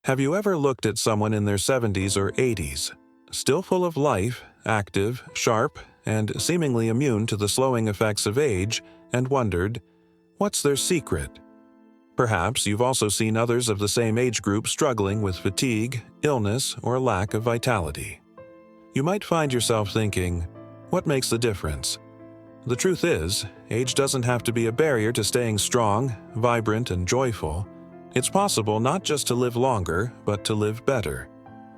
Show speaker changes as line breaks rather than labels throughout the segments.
Have you ever looked at someone in their 70s or 80s, still full of life, active, sharp, and seemingly immune to the slowing effects of age, and wondered, what's their secret? Perhaps you've also seen others of the same age group struggling with fatigue, illness, or lack of vitality. You might find yourself thinking, what makes the difference? The truth is, age doesn't have to be a barrier to staying strong, vibrant, and joyful. It's possible not just to live longer, but to live better,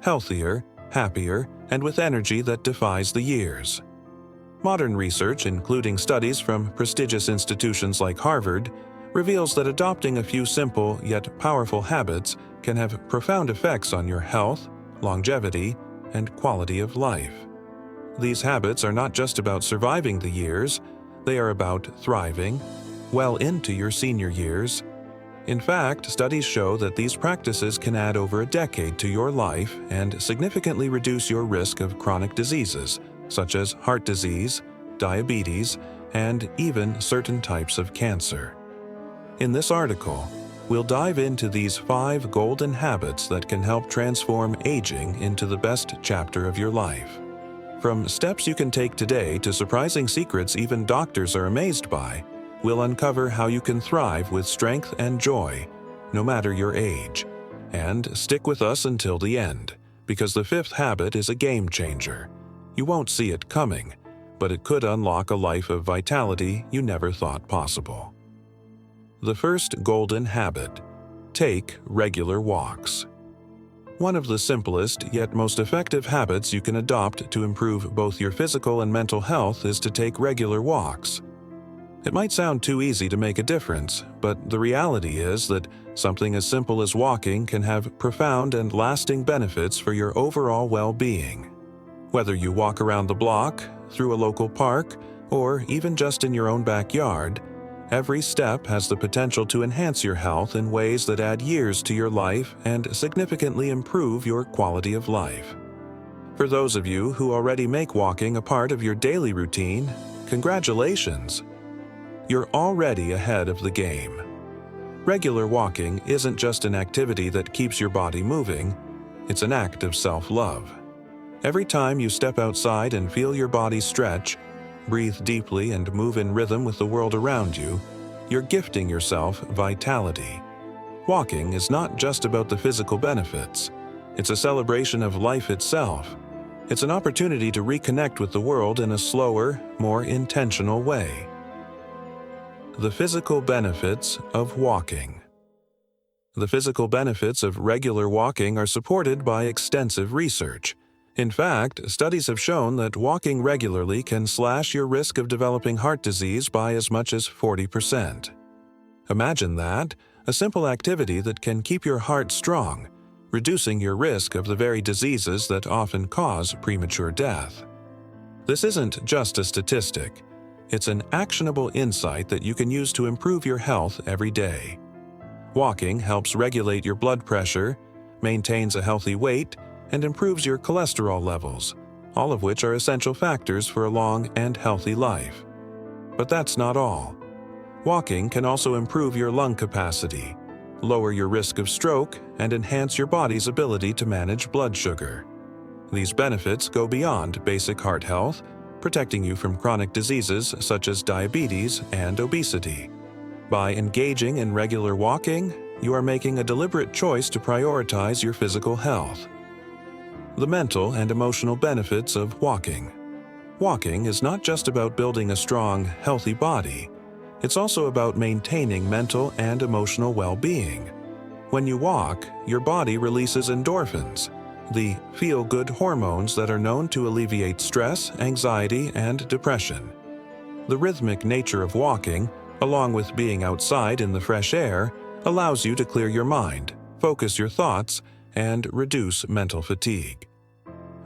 healthier, happier, and with energy that defies the years. Modern research, including studies from prestigious institutions like Harvard, reveals that adopting a few simple yet powerful habits can have profound effects on your health, longevity, and quality of life. These habits are not just about surviving the years, they are about thriving well into your senior years. In fact, studies show that these practices can add over a decade to your life and significantly reduce your risk of chronic diseases, such as heart disease, diabetes, and even certain types of cancer. In this article, we'll dive into these 5 golden habits that can help transform aging into the best chapter of your life. From steps you can take today to surprising secrets even doctors are amazed by, we'll uncover how you can thrive with strength and joy, no matter your age. And stick with us until the end, because the 5th habit is a game changer. You won't see it coming, but it could unlock a life of vitality you never thought possible. The first golden habit: take regular walks. One of the simplest yet most effective habits you can adopt to improve both your physical and mental health is to take regular walks. It might sound too easy to make a difference, but the reality is that something as simple as walking can have profound and lasting benefits for your overall well-being. Whether you walk around the block, through a local park, or even just in your own backyard, every step has the potential to enhance your health in ways that add years to your life and significantly improve your quality of life. For those of you who already make walking a part of your daily routine, congratulations! You're already ahead of the game. Regular walking isn't just an activity that keeps your body moving, it's an act of self-love. Every time you step outside and feel your body stretch, breathe deeply, and move in rhythm with the world around you, you're gifting yourself vitality. Walking is not just about the physical benefits. It's a celebration of life itself. It's an opportunity to reconnect with the world in a slower, more intentional way. The physical benefits of walking. The physical benefits of regular walking are supported by extensive research. In fact, studies have shown that walking regularly can slash your risk of developing heart disease by as much as 40%. Imagine that, a simple activity that can keep your heart strong, reducing your risk of the very diseases that often cause premature death. This isn't just a statistic. It's an actionable insight that you can use to improve your health every day. Walking helps regulate your blood pressure, maintains a healthy weight, and improves your cholesterol levels, all of which are essential factors for a long and healthy life. But that's not all. Walking can also improve your lung capacity, lower your risk of stroke, and enhance your body's ability to manage blood sugar. These benefits go beyond basic heart health, protecting you from chronic diseases such as diabetes and obesity. By engaging in regular walking, you are making a deliberate choice to prioritize your physical health. The mental and emotional benefits of walking. Walking is not just about building a strong, healthy body. It's also about maintaining mental and emotional well-being. When you walk, your body releases endorphins, the feel-good hormones that are known to alleviate stress, anxiety, and depression. The rhythmic nature of walking, along with being outside in the fresh air, allows you to clear your mind, focus your thoughts, and reduce mental fatigue.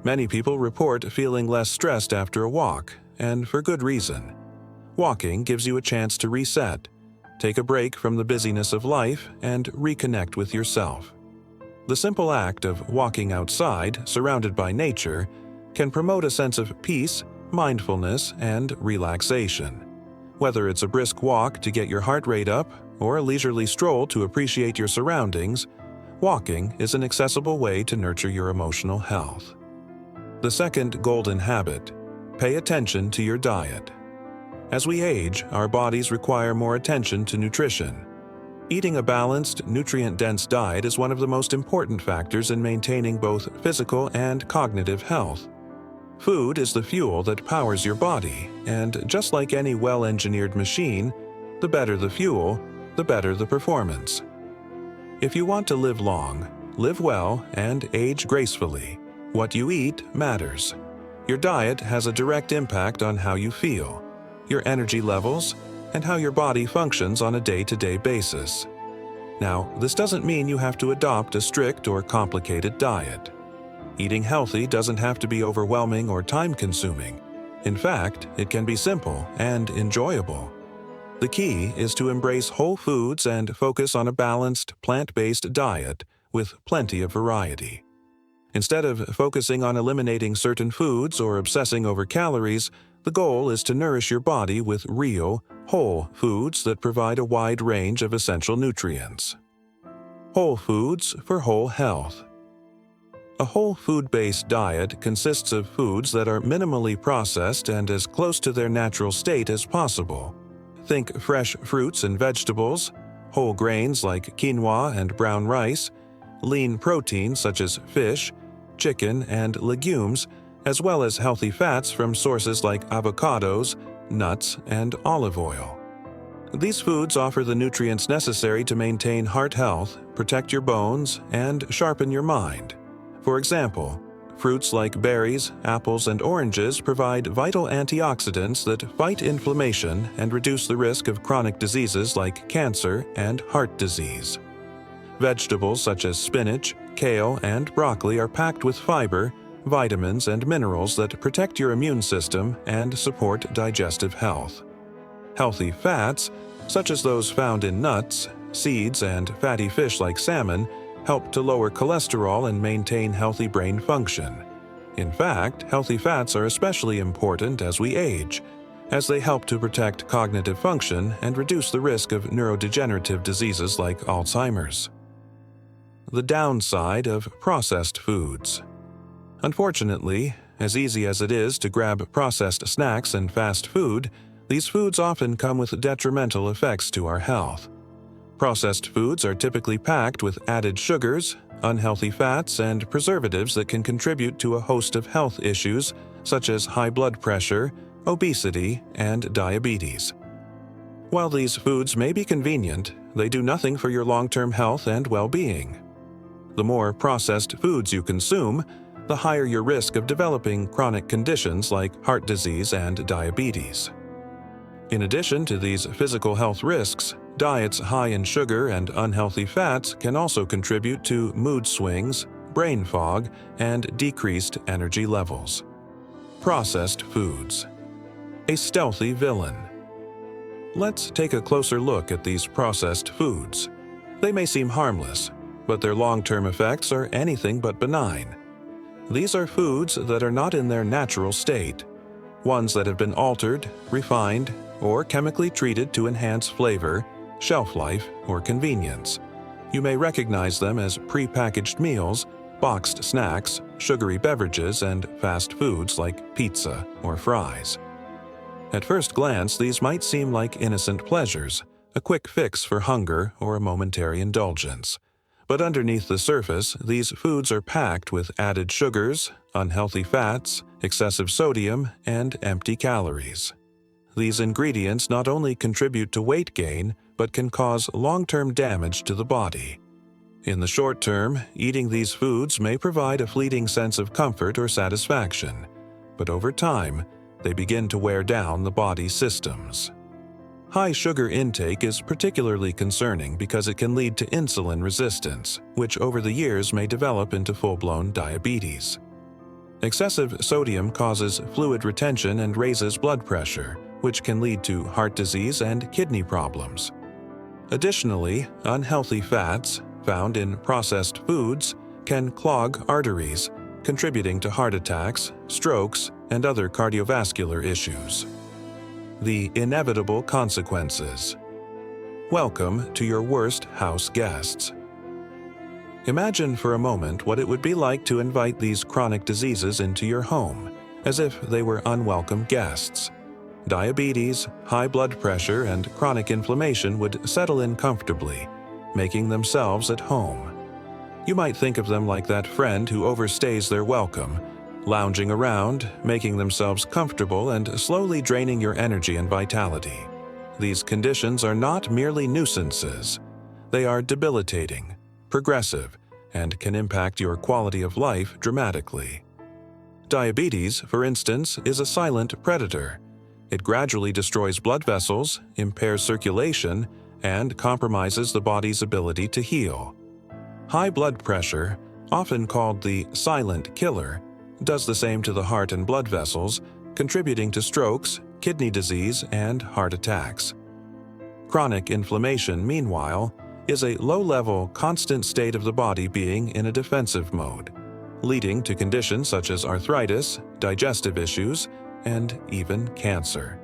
Many people report feeling less stressed after a walk, and for good reason. Walking gives you a chance to reset, take a break from the busyness of life, and reconnect with yourself. The simple act of walking outside, surrounded by nature, can promote a sense of peace, mindfulness, and relaxation. Whether it's a brisk walk to get your heart rate up or a leisurely stroll to appreciate your surroundings, walking is an accessible way to nurture your emotional health. The second golden habit: pay attention to your diet. As we age, our bodies require more attention to nutrition. Eating a balanced, nutrient-dense diet is one of the most important factors in maintaining both physical and cognitive health. Food is the fuel that powers your body, and just like any well-engineered machine, the better the fuel, the better the performance. If you want to live long, live well, and age gracefully, what you eat matters. Your diet has a direct impact on how you feel, your energy levels, and how your body functions on a day-to-day basis. Now, this doesn't mean you have to adopt a strict or complicated diet. Eating healthy doesn't have to be overwhelming or time-consuming. In fact, it can be simple and enjoyable. The key is to embrace whole foods and focus on a balanced, plant-based diet with plenty of variety. Instead of focusing on eliminating certain foods or obsessing over calories, the goal is to nourish your body with real, whole foods that provide a wide range of essential nutrients. Whole foods for whole health. A whole food-based diet consists of foods that are minimally processed and as close to their natural state as possible. Think fresh fruits and vegetables, whole grains like quinoa and brown rice, lean proteins such as fish, chicken, and legumes, as well as healthy fats from sources like avocados, nuts, and olive oil. These foods offer the nutrients necessary to maintain heart health, protect your bones, and sharpen your mind. For example, fruits like berries, apples, and oranges provide vital antioxidants that fight inflammation and reduce the risk of chronic diseases like cancer and heart disease. Vegetables such as spinach, kale, and broccoli are packed with fiber, vitamins, and minerals that protect your immune system and support digestive health. Healthy fats, such as those found in nuts, seeds, and fatty fish like salmon, help to lower cholesterol and maintain healthy brain function. In fact, healthy fats are especially important as we age, as they help to protect cognitive function and reduce the risk of neurodegenerative diseases like Alzheimer's. The downside of processed foods. Unfortunately, as easy as it is to grab processed snacks and fast food, these foods often come with detrimental effects to our health. Processed foods are typically packed with added sugars, unhealthy fats, and preservatives that can contribute to a host of health issues such as high blood pressure, obesity, and diabetes. While these foods may be convenient, they do nothing for your long-term health and well-being. The more processed foods you consume, the higher your risk of developing chronic conditions like heart disease and diabetes. In addition to these physical health risks, diets high in sugar and unhealthy fats can also contribute to mood swings, brain fog, and decreased energy levels. Processed foods. A stealthy villain. Let's take a closer look at these processed foods. They may seem harmless, but their long-term effects are anything but benign. These are foods that are not in their natural state, ones that have been altered, refined, or chemically treated to enhance flavor, shelf life, or convenience. You may recognize them as pre-packaged meals, boxed snacks, sugary beverages, and fast foods like pizza or fries. At first glance, these might seem like innocent pleasures, a quick fix for hunger or a momentary indulgence. But underneath the surface, these foods are packed with added sugars, unhealthy fats, excessive sodium, and empty calories. These ingredients not only contribute to weight gain, but can cause long-term damage to the body. In the short term, eating these foods may provide a fleeting sense of comfort or satisfaction, but over time, they begin to wear down the body's systems. High sugar intake is particularly concerning because it can lead to insulin resistance, which over the years may develop into full-blown diabetes. Excessive sodium causes fluid retention and raises blood pressure, which can lead to heart disease and kidney problems. Additionally, unhealthy fats, found in processed foods, can clog arteries, contributing to heart attacks, strokes, and other cardiovascular issues. The inevitable consequences. Welcome to your worst house guests. Imagine for a moment what it would be like to invite these chronic diseases into your home, as if they were unwelcome guests. Diabetes, high blood pressure, and chronic inflammation would settle in comfortably, making themselves at home. You might think of them like that friend who overstays their welcome, lounging around, making themselves comfortable and slowly draining your energy and vitality. These conditions are not merely nuisances. They are debilitating, progressive, and can impact your quality of life dramatically. Diabetes, for instance, is a silent predator. It gradually destroys blood vessels, impairs circulation, and compromises the body's ability to heal. High blood pressure, often called the silent killer, does the same to the heart and blood vessels, contributing to strokes, kidney disease, and heart attacks. Chronic inflammation, meanwhile, is a low-level, constant state of the body being in a defensive mode, leading to conditions such as arthritis, digestive issues, and even cancer.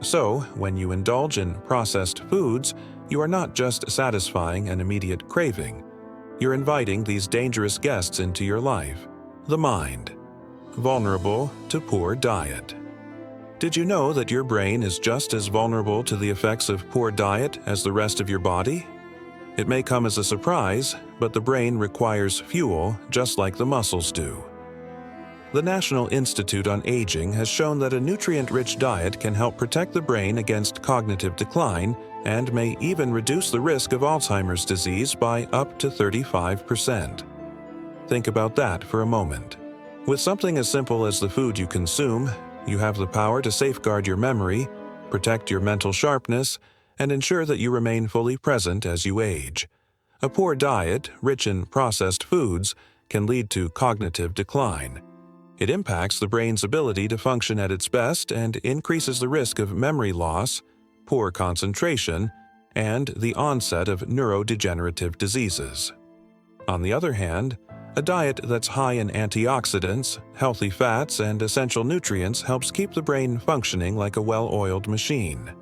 So, when you indulge in processed foods, you are not just satisfying an immediate craving. You're inviting these dangerous guests into your life, the mind, vulnerable to poor diet. Did you know that your brain is just as vulnerable to the effects of poor diet as the rest of your body? It may come as a surprise, but the brain requires fuel just like the muscles do. The National Institute on Aging has shown that a nutrient-rich diet can help protect the brain against cognitive decline and may even reduce the risk of Alzheimer's disease by up to 35%. Think about that for a moment. With something as simple as the food you consume, you have the power to safeguard your memory, protect your mental sharpness, and ensure that you remain fully present as you age. A poor diet, rich in processed foods, can lead to cognitive decline. It impacts the brain's ability to function at its best and increases the risk of memory loss, poor concentration, and the onset of neurodegenerative diseases. On the other hand, a diet that's high in antioxidants, healthy fats, and essential nutrients helps keep the brain functioning like a well-oiled machine.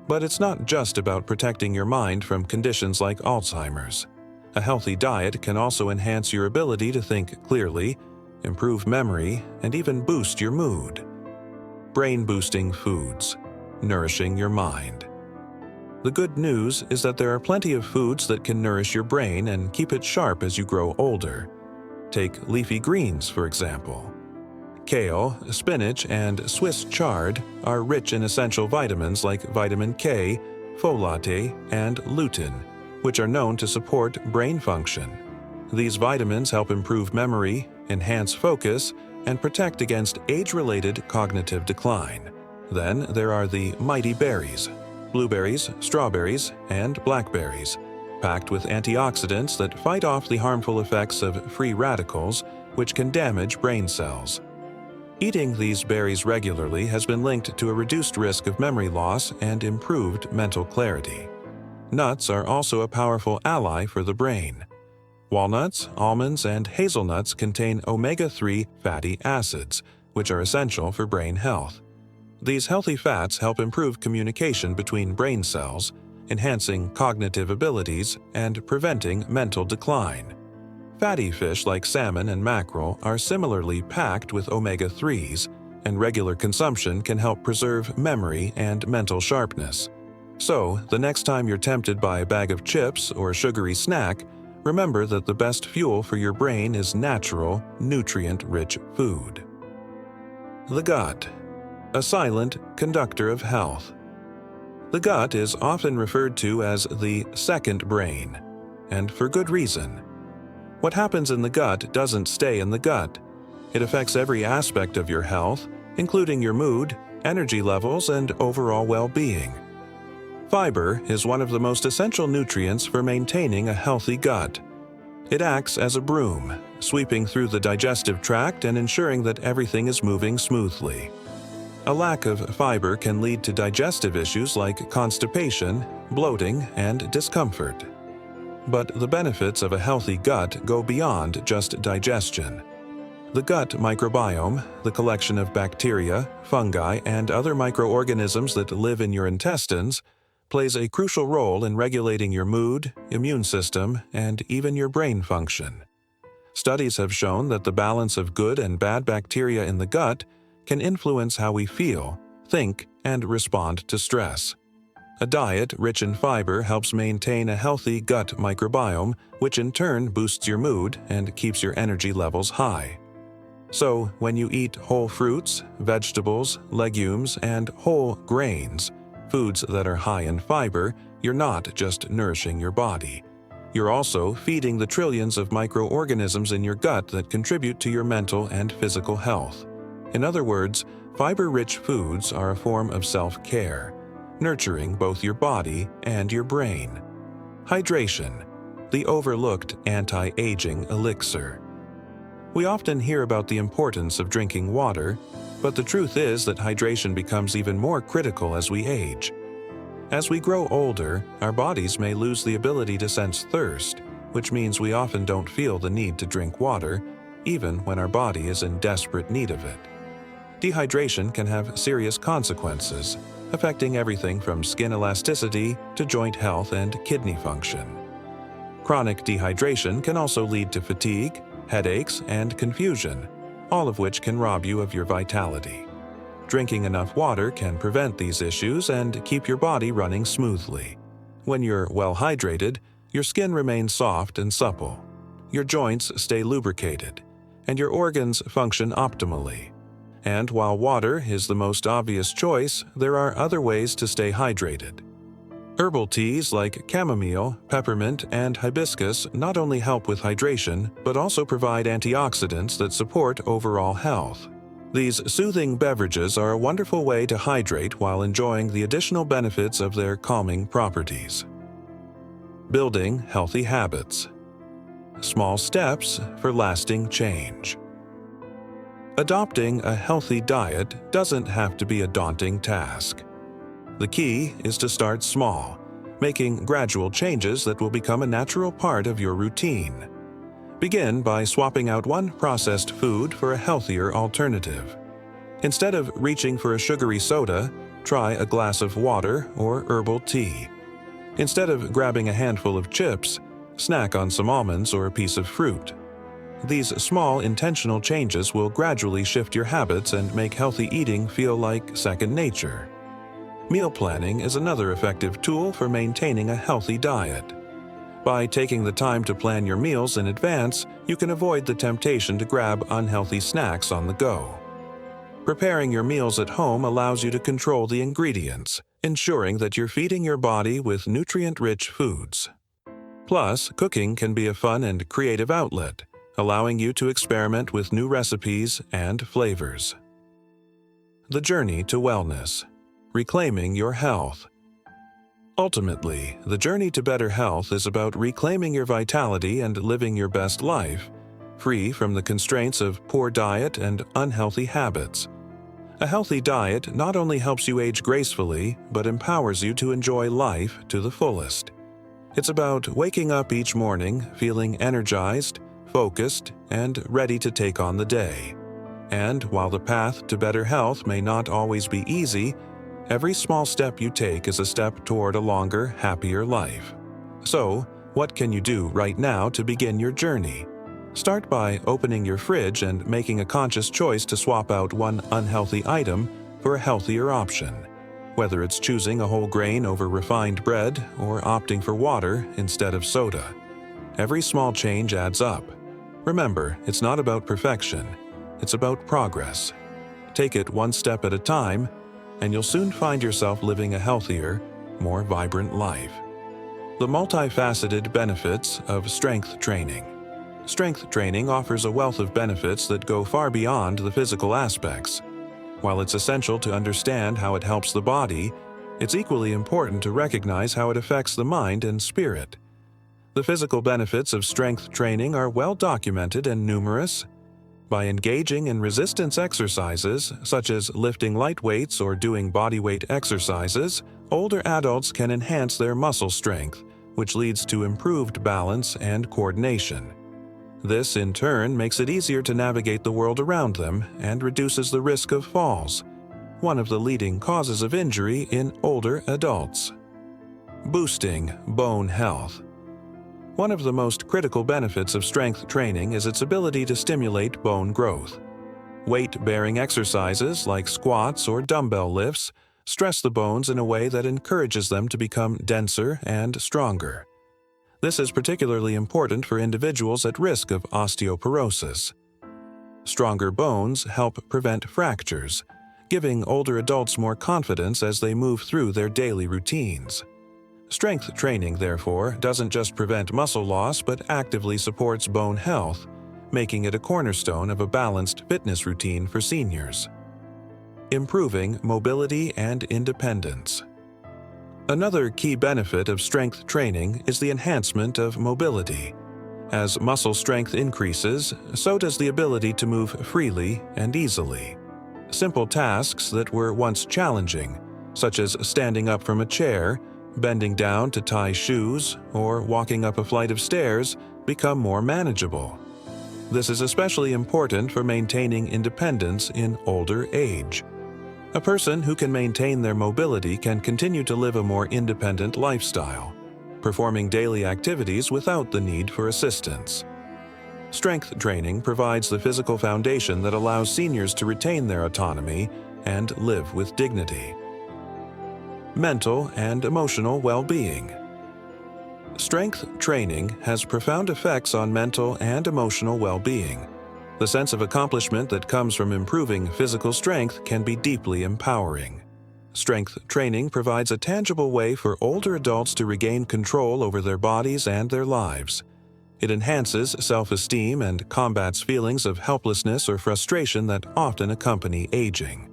But it's not just about protecting your mind from conditions like Alzheimer's. A healthy diet can also enhance your ability to think clearly, improve memory, and even boost your mood. Brain-boosting foods, nourishing your mind. The good news is that there are plenty of foods that can nourish your brain and keep it sharp as you grow older. Take leafy greens, for example. Kale, spinach, and Swiss chard are rich in essential vitamins like vitamin K, folate, and lutein, which are known to support brain function. These vitamins help improve memory, enhance focus, and protect against age-related cognitive decline. Then there are the mighty berries, blueberries, strawberries, and blackberries, packed with antioxidants that fight off the harmful effects of free radicals, which can damage brain cells. Eating these berries regularly has been linked to a reduced risk of memory loss and improved mental clarity. Nuts are also a powerful ally for the brain. Walnuts, almonds, and hazelnuts contain omega-3 fatty acids, which are essential for brain health. These healthy fats help improve communication between brain cells, enhancing cognitive abilities and preventing mental decline. Fatty fish like salmon and mackerel are similarly packed with omega-3s, and regular consumption can help preserve memory and mental sharpness. So, the next time you're tempted by a bag of chips or a sugary snack, remember that the best fuel for your brain is natural, nutrient-rich food. The gut, a silent conductor of health. The gut is often referred to as the second brain, and for good reason. What happens in the gut doesn't stay in the gut. It affects every aspect of your health, including your mood, energy levels, and overall well-being. Fiber is one of the most essential nutrients for maintaining a healthy gut. It acts as a broom, sweeping through the digestive tract and ensuring that everything is moving smoothly. A lack of fiber can lead to digestive issues like constipation, bloating, and discomfort. But the benefits of a healthy gut go beyond just digestion. The gut microbiome, the collection of bacteria, fungi, and other microorganisms that live in your intestines, plays a crucial role in regulating your mood, immune system, and even your brain function. Studies have shown that the balance of good and bad bacteria in the gut can influence how we feel, think, and respond to stress. A diet rich in fiber helps maintain a healthy gut microbiome, which in turn boosts your mood and keeps your energy levels high. So, when you eat whole fruits, vegetables, legumes, and whole grains, foods that are high in fiber, you're not just nourishing your body. You're also feeding the trillions of microorganisms in your gut that contribute to your mental and physical health. In other words, fiber-rich foods are a form of self-care, nurturing both your body and your brain. Hydration, the overlooked anti-aging elixir. We often hear about the importance of drinking water, but the truth is that hydration becomes even more critical as we age. As we grow older, our bodies may lose the ability to sense thirst, which means we often don't feel the need to drink water, even when our body is in desperate need of it. Dehydration can have serious consequences, affecting everything from skin elasticity to joint health and kidney function. Chronic dehydration can also lead to fatigue, headaches, and confusion, all of which can rob you of your vitality. Drinking enough water can prevent these issues and keep your body running smoothly. When you're well hydrated, your skin remains soft and supple, your joints stay lubricated, and your organs function optimally. And while water is the most obvious choice, there are other ways to stay hydrated. Herbal teas like chamomile, peppermint, and hibiscus not only help with hydration, but also provide antioxidants that support overall health. These soothing beverages are a wonderful way to hydrate while enjoying the additional benefits of their calming properties. Building healthy habits. Small steps for lasting change. Adopting a healthy diet doesn't have to be a daunting task. The key is to start small, making gradual changes that will become a natural part of your routine. Begin by swapping out one processed food for a healthier alternative. Instead of reaching for a sugary soda, try a glass of water or herbal tea. Instead of grabbing a handful of chips, snack on some almonds or a piece of fruit. These small, intentional changes will gradually shift your habits and make healthy eating feel like second nature. Meal planning is another effective tool for maintaining a healthy diet. By taking the time to plan your meals in advance, you can avoid the temptation to grab unhealthy snacks on the go. Preparing your meals at home allows you to control the ingredients, ensuring that you're feeding your body with nutrient-rich foods. Plus, cooking can be a fun and creative outlet, allowing you to experiment with new recipes and flavors. The journey to wellness. Reclaiming your health. Ultimately, the journey to better health is about reclaiming your vitality and living your best life, free from the constraints of poor diet and unhealthy habits. A healthy diet not only helps you age gracefully, but empowers you to enjoy life to the fullest. It's about waking up each morning feeling energized, focused, and ready to take on the day. And while the path to better health may not always be easy, every small step you take is a step toward a longer, happier life. So, what can you do right now to begin your journey? Start by opening your fridge and making a conscious choice to swap out one unhealthy item for a healthier option, whether it's choosing a whole grain over refined bread or opting for water instead of soda. Every small change adds up. Remember, it's not about perfection, it's about progress. Take it one step at a time, and you'll soon find yourself living a healthier, more vibrant life. The multifaceted benefits of strength training. Strength training offers a wealth of benefits that go far beyond the physical aspects. While it's essential to understand how it helps the body, it's equally important to recognize how it affects the mind and spirit. The physical benefits of strength training are well documented and numerous. By engaging in resistance exercises, such as lifting light weights or doing bodyweight exercises, older adults can enhance their muscle strength, which leads to improved balance and coordination. This, in turn, makes it easier to navigate the world around them and reduces the risk of falls, one of the leading causes of injury in older adults. Boosting bone health. One of the most critical benefits of strength training is its ability to stimulate bone growth. Weight-bearing exercises like squats or dumbbell lifts stress the bones in a way that encourages them to become denser and stronger. This is particularly important for individuals at risk of osteoporosis. Stronger bones help prevent fractures, giving older adults more confidence as they move through their daily routines. Strength training, therefore, doesn't just prevent muscle loss but actively supports bone health, making it a cornerstone of a balanced fitness routine for seniors. Improving mobility and independence. Another key benefit of strength training is the enhancement of mobility. As muscle strength increases, so does the ability to move freely and easily. Simple tasks that were once challenging, such as standing up from a chair, bending down to tie shoes, or walking up a flight of stairs, become more manageable. This is especially important for maintaining independence in older age. A person who can maintain their mobility can continue to live a more independent lifestyle, performing daily activities without the need for assistance. Strength training provides the physical foundation that allows seniors to retain their autonomy and live with dignity. Mental and emotional well-being. Strength training has profound effects on mental and emotional well-being. The sense of accomplishment that comes from improving physical strength can be deeply empowering. Strength training provides a tangible way for older adults to regain control over their bodies and their lives. It enhances self-esteem and combats feelings of helplessness or frustration that often accompany aging.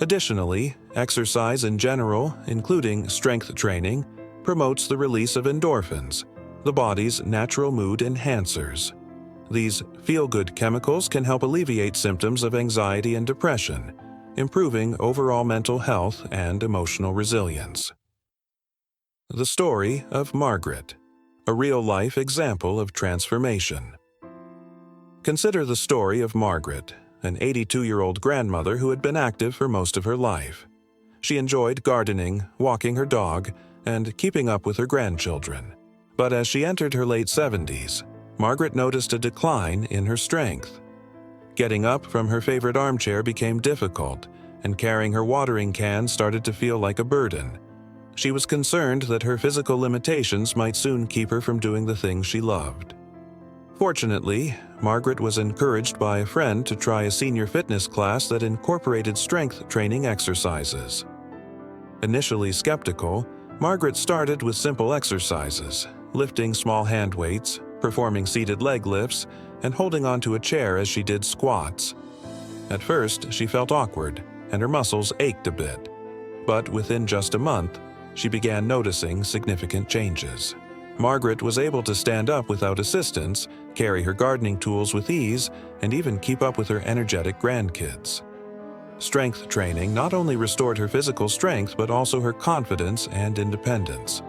Additionally, exercise in general, including strength training, promotes the release of endorphins, the body's natural mood enhancers. These feel-good chemicals can help alleviate symptoms of anxiety and depression, improving overall mental health and emotional resilience. The story of Margaret, a real-life example of transformation. Consider the story of Margaret, an 82-year-old grandmother who had been active for most of her life. She enjoyed gardening, walking her dog, and keeping up with her grandchildren. But as she entered her late 70s, Margaret noticed a decline in her strength. Getting up from her favorite armchair became difficult, and carrying her watering can started to feel like a burden. She was concerned that her physical limitations might soon keep her from doing the things she loved. Fortunately, Margaret was encouraged by a friend to try a senior fitness class that incorporated strength training exercises. Initially skeptical, Margaret started with simple exercises, lifting small hand weights, performing seated leg lifts, and holding onto a chair as she did squats. At first, she felt awkward, and her muscles ached a bit. But within just a month, she began noticing significant changes. Margaret was able to stand up without assistance, carry her gardening tools with ease, and even keep up with her energetic grandkids. Strength training not only restored her physical strength but also her confidence and independence.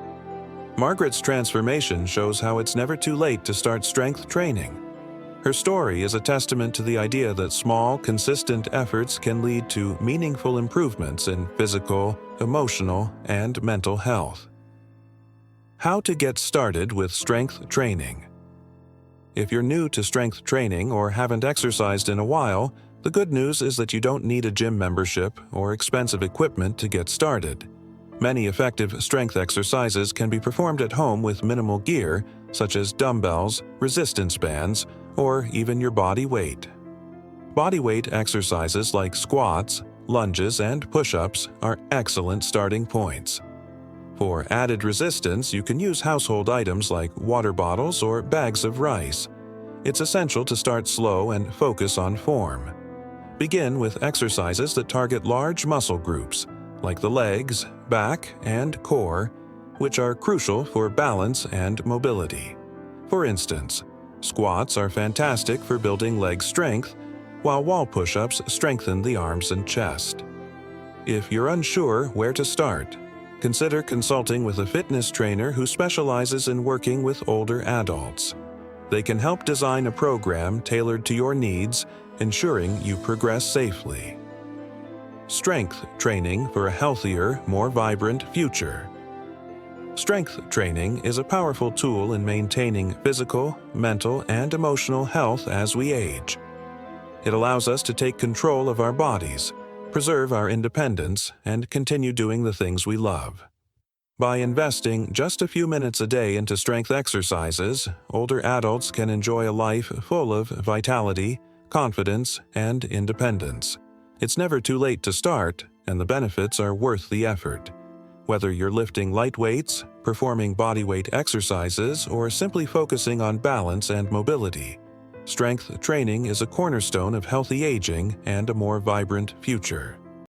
Margaret's transformation shows how it's never too late to start strength training. Her story is a testament to the idea that small, consistent efforts can lead to meaningful improvements in physical, emotional, and mental health. How to get started with strength training. If you're new to strength training or haven't exercised in a while, the good news is that you don't need a gym membership or expensive equipment to get started. Many effective strength exercises can be performed at home with minimal gear, such as dumbbells, resistance bands, or even your body weight. Body weight exercises like squats, lunges, and push-ups are excellent starting points. For added resistance, you can use household items like water bottles or bags of rice. It's essential to start slow and focus on form. Begin with exercises that target large muscle groups, like the legs, back, and core, which are crucial for balance and mobility. For instance, squats are fantastic for building leg strength, while wall push-ups strengthen the arms and chest. If you're unsure where to start, consider consulting with a fitness trainer who specializes in working with older adults. They can help design a program tailored to your needs, ensuring you progress safely. Strength training for a healthier, more vibrant future. Strength training is a powerful tool in maintaining physical, mental, and emotional health as we age. It allows us to take control of our bodies, preserve our independence, and continue doing the things we love. By investing just a few minutes a day into strength exercises, older adults can enjoy a life full of vitality, confidence, and independence. It's never too late to start, and the benefits are worth the effort. Whether you're lifting light weights, performing bodyweight exercises, or simply focusing on balance and mobility, strength training is a cornerstone of healthy aging and a more vibrant future.